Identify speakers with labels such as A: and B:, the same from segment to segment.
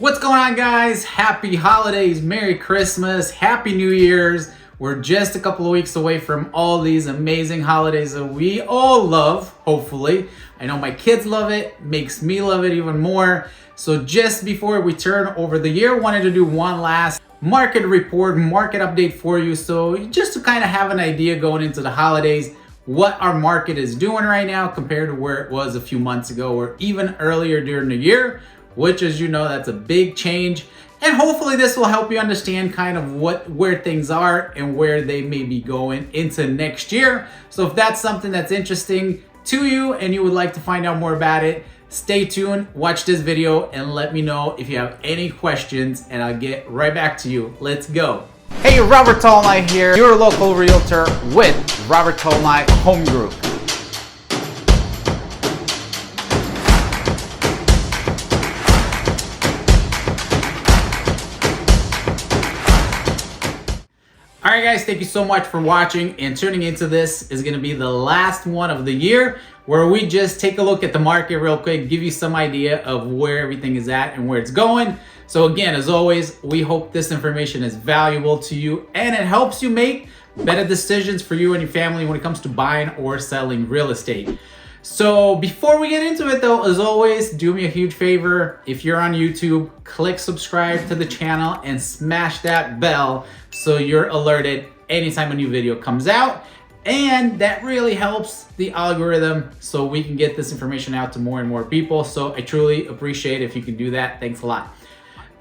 A: What's going on, guys? Happy holidays, Merry Christmas, Happy New Year's. We're just a couple of weeks away from all these amazing holidays that we all love, hopefully. I know my kids love it, makes me love it even more. So just before we turn over the year, wanted to do one last market report, market update for you. So just to kind of have an idea going into the holidays, what our market is doing right now compared to where it was a few months ago or even earlier during the year, which, as you know, that's a big change. And hopefully this will help you understand kind of where things are and where they may be going into next year. So if that's something that's interesting to you and you would like to find out more about it, stay tuned, watch this video, and let me know if you have any questions, and I'll get right back to you. Let's go. Hey, Robert Tolnai here, your local realtor with Robert Tolnai Home Group. All right, guys, thank you so much for watching and tuning into this. Is going to be the last one of the year where we just take a look at the market real quick, give you some idea of where everything is at and where it's going. So again, as always, we hope this information is valuable to you and it helps you make better decisions for you and your family when it comes to buying or selling real estate. So before we get into it though, as always, do me a huge favor. If you're on YouTube, click subscribe to the channel and smash that bell so you're alerted anytime a new video comes out. And that really helps the algorithm so we can get this information out to more and more people. So I truly appreciate it if you can do that. Thanks a lot.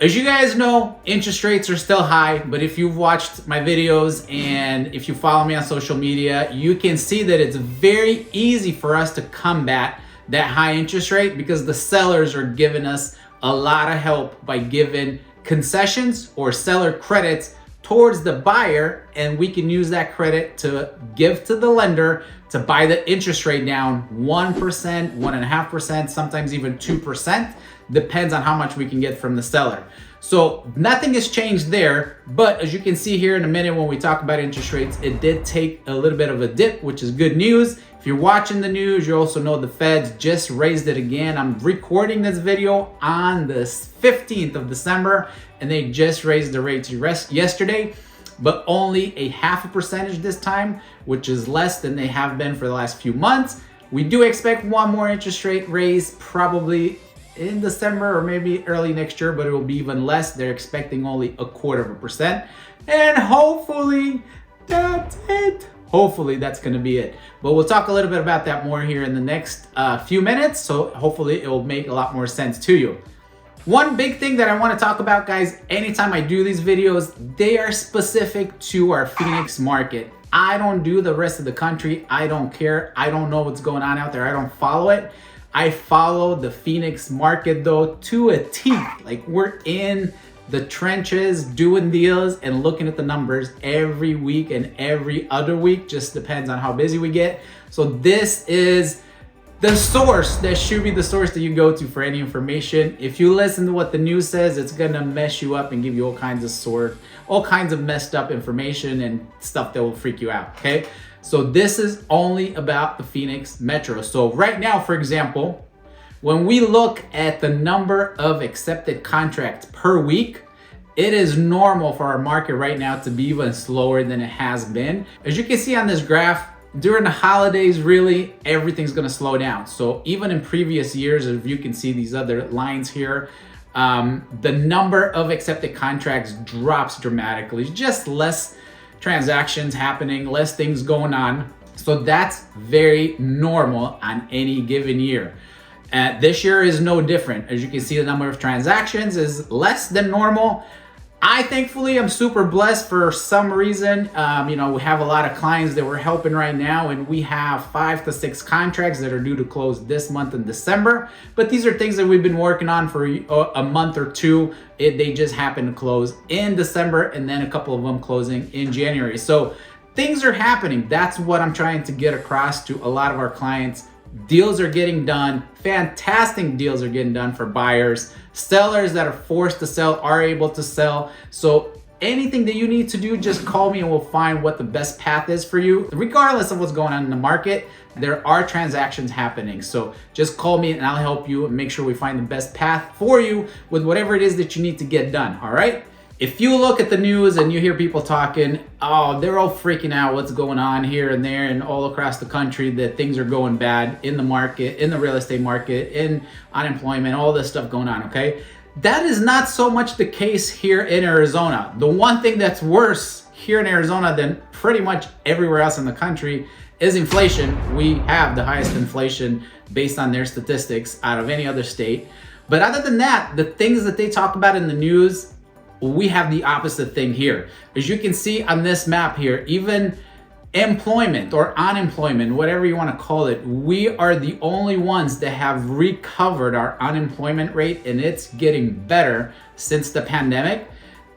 A: As you guys know, interest rates are still high, but if you've watched my videos and if you follow me on social media, you can see that it's very easy for us to combat that high interest rate because the sellers are giving us a lot of help by giving concessions or seller credits towards the buyer, and we can use that credit to give to the lender to buy the interest rate down 1%, 1.5%, sometimes even 2%. Depends on how much we can get from the seller. So nothing has changed there, but as you can see here in a minute when we talk about interest rates, it did take a little bit of a dip, which is good news. If you're watching the news, you also know the Feds just raised it again. I'm recording this video on the 15th of December, and they just raised the rates yesterday, but only a 0.5% this time, which is less than they have been for the last few months. We do expect one more interest rate raise probably in December or maybe early next year, but it will be even less. They're expecting only 0.25%, and hopefully that's it. Hopefully that's going to be it. But we'll talk a little bit about that more here in the next few minutes. So hopefully it will make a lot more sense to you. One big thing that I want to talk about, guys, anytime I do these videos, they are specific to our Phoenix market. I don't do the rest of the country. I don't care. I don't know what's going on out there. I don't follow it. I follow the Phoenix market though to a T. Like, we're in the trenches doing deals and looking at the numbers every week and every other week. Just depends on how busy we get. So this is the source. That should be the source that you go to for any information. If you listen to what the news says, it's gonna mess you up and give you all kinds of messed up information and stuff that will freak you out, okay? So this is only about the Phoenix Metro. So right now, for example, when we look at the number of accepted contracts per week, it is normal for our market right now to be even slower than it has been. As you can see on this graph, during the holidays, really, everything's gonna slow down. So even in previous years, if you can see these other lines here, the number of accepted contracts drops dramatically. Just less transactions happening, less things going on. So that's very normal on any given year. This year is no different. As you can see, the number of transactions is less than normal. I thankfully am super blessed for some reason. We have a lot of clients that we're helping right now, and we have 5 to 6 contracts that are due to close this month in December. But these are things that we've been working on for a month or two. They just happen to close in December, and then a couple of them closing in January. So things are happening. That's what I'm trying to get across to a lot of our clients. Deals are getting done. Fantastic deals are getting done for buyers. Sellers that are forced to sell are able to sell. So anything that you need to do, just call me and we'll find what the best path is for you. Regardless of what's going on in the market, there are transactions happening. So just call me and I'll help you and make sure we find the best path for you with whatever it is that you need to get done, all right? If you look at the news and you hear people talking, oh, they're all freaking out what's going on here and there and all across the country, that things are going bad in the market, in the real estate market, in unemployment, all this stuff going on, okay? That is not so much the case here in Arizona. The one thing that's worse here in Arizona than pretty much everywhere else in the country is inflation. We have the highest inflation based on their statistics out of any other state. But other than that, the things that they talk about in the news, we have the opposite thing here. As you can see on this map here, even employment or unemployment, whatever you want to call it, we are the only ones that have recovered our unemployment rate, and it's getting better since the pandemic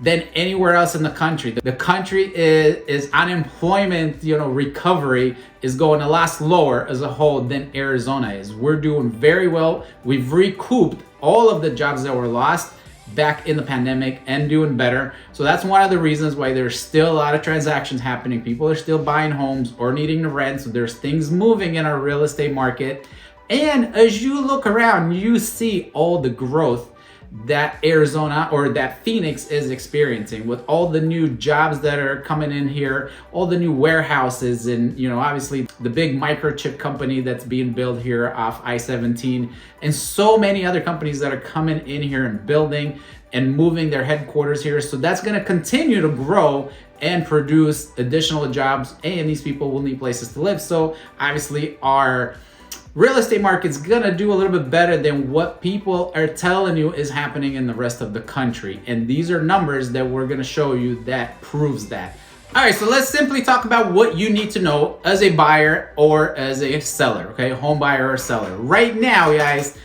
A: than anywhere else in the country. The country is unemployment, recovery is going a lot slower as a whole than Arizona is. We're doing very well. We've recouped all of the jobs that were lost back in the pandemic and doing better. So that's one of the reasons why there's still a lot of transactions happening. People are still buying homes or needing to rent. So there's things moving in our real estate market. And as you look around, you see all the growth that Arizona or that Phoenix is experiencing with all the new jobs that are coming in here, all the new warehouses, and obviously the big microchip company that's being built here off I-17, and so many other companies that are coming in here and building and moving their headquarters here. So that's going to continue to grow and produce additional jobs, and these people will need places to live. So obviously our real estate market's gonna do a little bit better than what people are telling you is happening in the rest of the country. And these are numbers that we're gonna show you that proves that. All right, so let's simply talk about what you need to know as a buyer or as a seller, okay? Home buyer or seller. Right now, guys,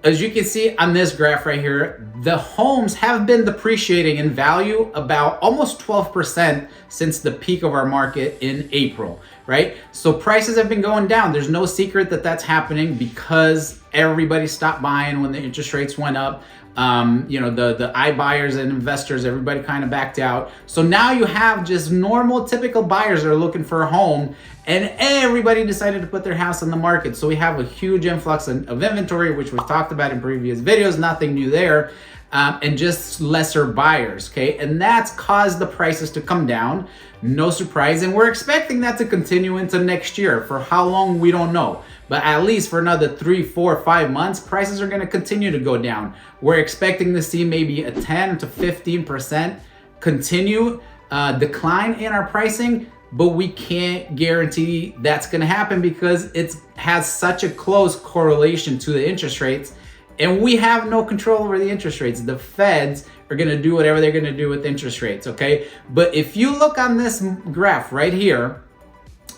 A: as you can see on this graph right here, the homes have been depreciating in value about almost 12% since the peak of our market in April, right? So prices have been going down. There's no secret that that's happening because everybody stopped buying when the interest rates went up. The iBuyers and investors, everybody kind of backed out. So now you have just normal, typical buyers that are looking for a home, and everybody decided to put their house on the market. So we have a huge influx of inventory, which we've talked about in previous videos, nothing new there, and just lesser buyers, okay? And that's caused the prices to come down, no surprise, and we're expecting that to continue into next year. For how long, we don't know. But at least for another 3, 4, 5 months, prices are going to continue to go down. We're expecting to see maybe a 10 to 15% continue decline in our pricing, but we can't guarantee that's going to happen because it has such a close correlation to the interest rates, and we have no control over the interest rates. The Feds are going to do whatever they're going to do with interest rates, okay? But if you look on this graph right here,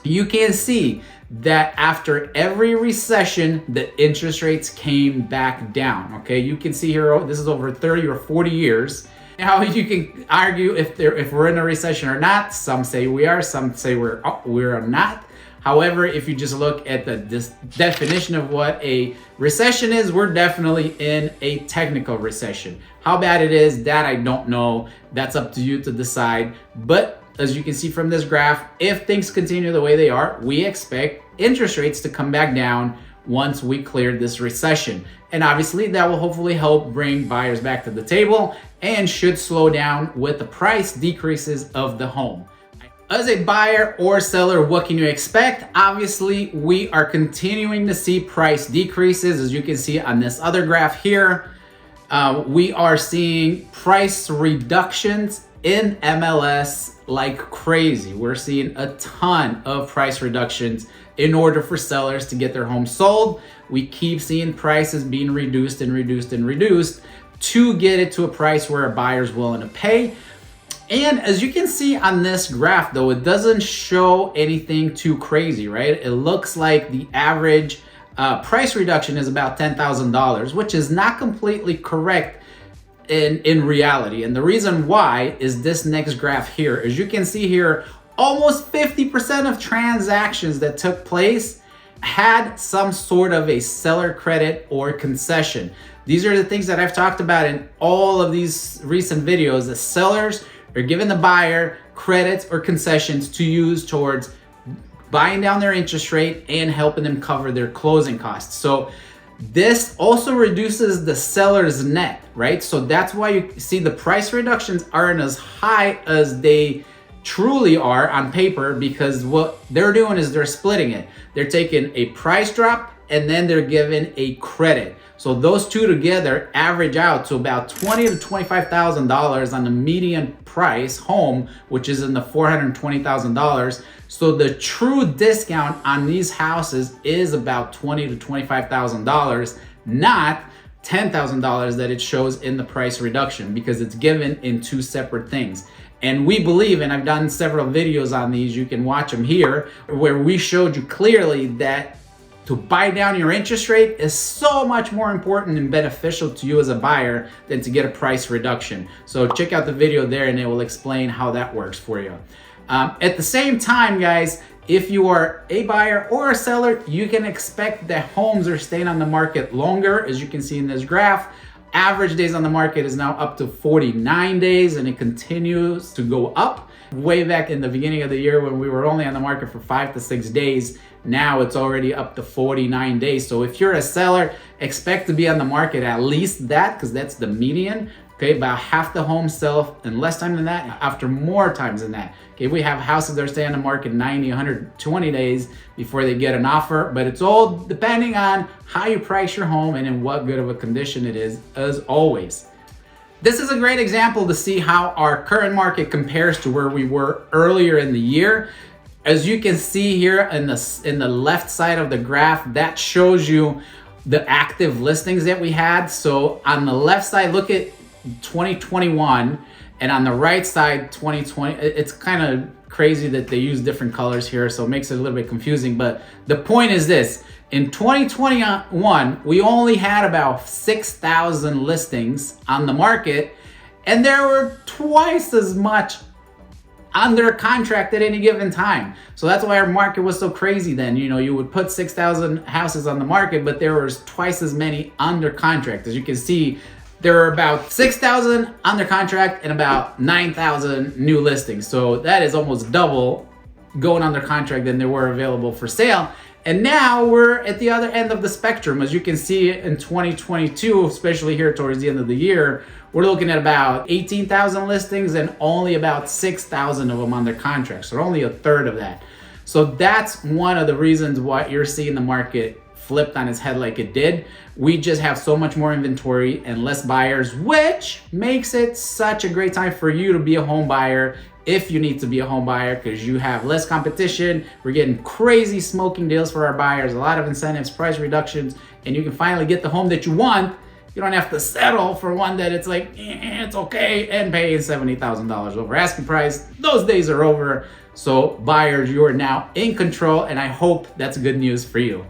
A: you can see that after every recession, the interest rates came back down, okay? You can see here, this is over 30 or 40 years. Now you can argue if we're in a recession or not. Some say we are, some say we're not. However, if you just look at this definition of what a recession is, we're definitely in a technical recession. How bad it is, that I don't know. That's up to you to decide. But as you can see from this graph, if things continue the way they are, we expect interest rates to come back down once we clear this recession. And obviously that will hopefully help bring buyers back to the table and should slow down with the price decreases of the home. As a buyer or seller, what can you expect? Obviously, we are continuing to see price decreases. As you can see on this other graph here, we are seeing price reductions in MLS like crazy. We're seeing a ton of price reductions in order for sellers to get their home sold. We keep seeing prices being reduced and reduced and reduced to get it to a price where a buyer's willing to pay. And as you can see on this graph, though, it doesn't show anything too crazy, right? It looks like the average price reduction is about $10,000, which is not completely correct in reality. And the reason why is this next graph here. As you can see here, almost 50% of transactions that took place had some sort of a seller credit or concession. These are the things that I've talked about in all of these recent videos. The sellers are giving the buyer credits or concessions to use towards buying down their interest rate and helping them cover their closing costs. So this also reduces the seller's net, right? So that's why you see the price reductions aren't as high as they truly are on paper, because what they're doing is they're splitting it. They're taking a price drop and then they're giving a credit. So those two together average out to about $20,000 to $25,000 on the median price home, which is in the $420,000. So the true discount on these houses is about $20,000 to $25,000, not $10,000 that it shows in the price reduction, because it's given in two separate things. And we believe, and I've done several videos on these, you can watch them here, where we showed you clearly that to buy down your interest rate is so much more important and beneficial to you as a buyer than to get a price reduction. So check out the video there and it will explain how that works for you. At the same time, guys, if you are a buyer or a seller, you can expect that homes are staying on the market longer. As you can see in this graph, average days on the market is now up to 49 days and it continues to go up. Way back in the beginning of the year when we were only on the market for 5 to 6 days, now it's already up to 49 days. So if you're a seller, expect to be on the market at least that, because that's the median. Okay, about half the homes sell in less time than that, after more times than that. Okay, we have houses that stay on the market 90, 120 days before they get an offer, but it's all depending on how you price your home and in what good of a condition it is, as always. This is a great example to see how our current market compares to where we were earlier in the year. As you can see here in the left side of the graph, that shows you the active listings that we had. So on the left side, look at 2021, and on the right side 2020. It's kind of crazy that they use different colors here, so it makes it a little bit confusing, but the point is this: in 2021 we only had about 6,000 listings on the market, and there were twice as much under contract at any given time. So that's why our market was so crazy then. You know, you would put 6,000 houses on the market, but there was twice as many under contract. As you can see, there are about 6,000 under contract and about 9,000 new listings. So that is almost double going under contract than there were available for sale. And now we're at the other end of the spectrum. As you can see in 2022, especially here towards the end of the year, we're looking at about 18,000 listings and only about 6,000 of them under contract. So only a third of that. So that's one of the reasons why you're seeing the market flipped on its head like it did. We just have so much more inventory and less buyers, which makes it such a great time for you to be a home buyer if you need to be a home buyer, because you have less competition. We're getting crazy smoking deals for our buyers, a lot of incentives, price reductions, and you can finally get the home that you want. You don't have to settle for one that it's like, it's okay, and paying $70,000 over asking price. Those days are over. So buyers, you are now in control, and I hope that's good news for you.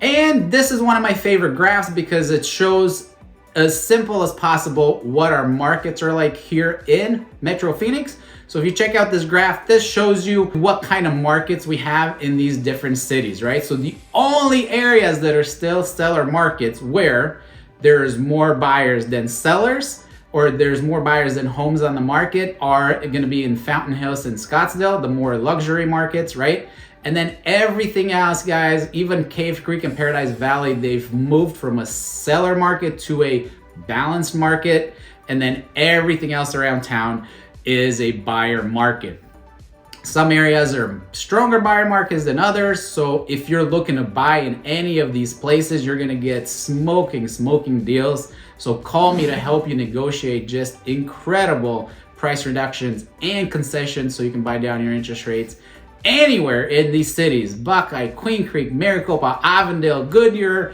A: And this is one of my favorite graphs because it shows as simple as possible what our markets are like here in Metro Phoenix. So if you check out this graph, this shows you what kind of markets we have in these different cities, right? So the only areas that are still seller markets where there's more buyers than sellers, or there's more buyers than homes on the market, are going to be in Fountain Hills and Scottsdale, the more luxury markets, right? And then everything else, guys, even Cave Creek and Paradise Valley, they've moved from a seller market to a balanced market. And then everything else around town is a buyer market. Some areas are stronger buyer markets than others. So if you're looking to buy in any of these places, you're gonna get smoking deals. So call me to help you negotiate just incredible price reductions and concessions so you can buy down your interest rates anywhere in these cities: Buckeye, Queen Creek, Maricopa, Avondale, Goodyear,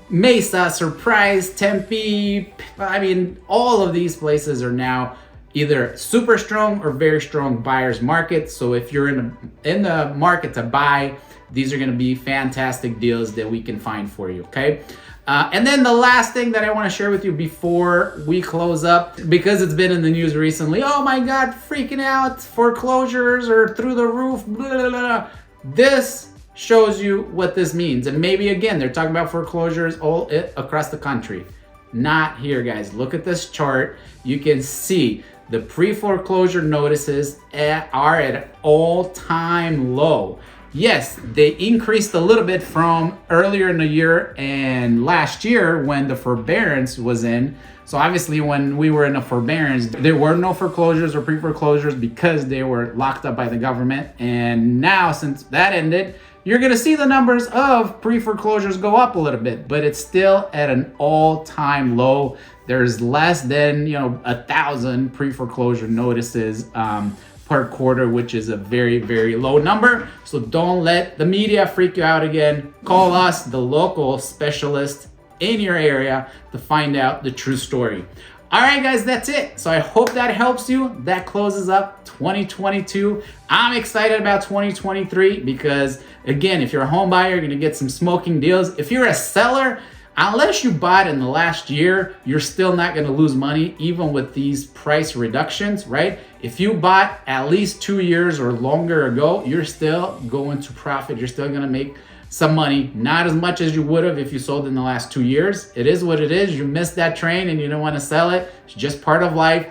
A: Mesa, Surprise, Tempe. I mean, all of these places are now either super strong or very strong buyers markets. So if you're in the market to buy, these are going to be fantastic deals that we can find for you. Okay. And then the last thing that I want to share with you before we close up, because it's been in the news recently, oh my God, freaking out, foreclosures are through the roof, blah, blah, blah. This shows you what this means. And maybe again, they're talking about foreclosures all across the country. Not here, guys. Look at this chart. You can see the pre-foreclosure notices are at all-time low. Yes, they increased a little bit from earlier in the year and last year when the forbearance was in. So obviously when we were in a forbearance, there were no foreclosures or pre-foreclosures because they were locked up by the government. And now since that ended, you're gonna see the numbers of pre-foreclosures go up a little bit, but it's still at an all-time low. There's less than 1,000 pre-foreclosure notices per quarter, which is a very, very low number. So don't let the media freak you out again. Call us, the local specialist in your area, to find out the true story. All right, guys, that's it. So I hope that helps you. That closes up 2022. I'm excited about 2023 because, again, if you're a home buyer, you're gonna get some smoking deals. If you're a seller, unless you bought in the last year, you're still not gonna lose money, even with these price reductions, right? If you bought at least 2 years or longer ago, you're still going to profit. You're still gonna make some money, not as much as you would have if you sold in the last 2 years. It is what it is. You missed that train and you don't want to sell it. It's just part of life,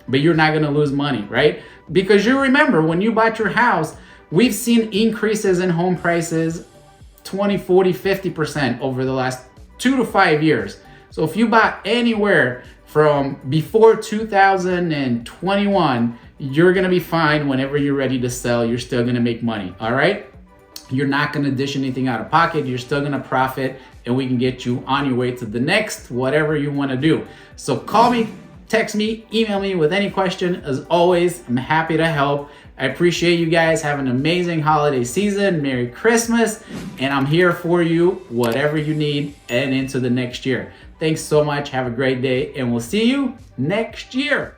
A: but you're not going to lose money, right? Because you remember when you bought your house, we've seen increases in home prices 20, 40, 50% over the last 2 to 5 years. So if you bought anywhere from before 2021, you're going to be fine. Whenever you're ready to sell, you're still going to make money. All right. You're not going to dish anything out of pocket. You're still going to profit, and we can get you on your way to the next whatever you want to do. So call me, text me, email me with any question. As always, I'm happy to help. I appreciate you guys. Have an amazing holiday season. Merry Christmas. And I'm here for you, whatever you need, and into the next year. Thanks so much. Have a great day, and we'll see you next year.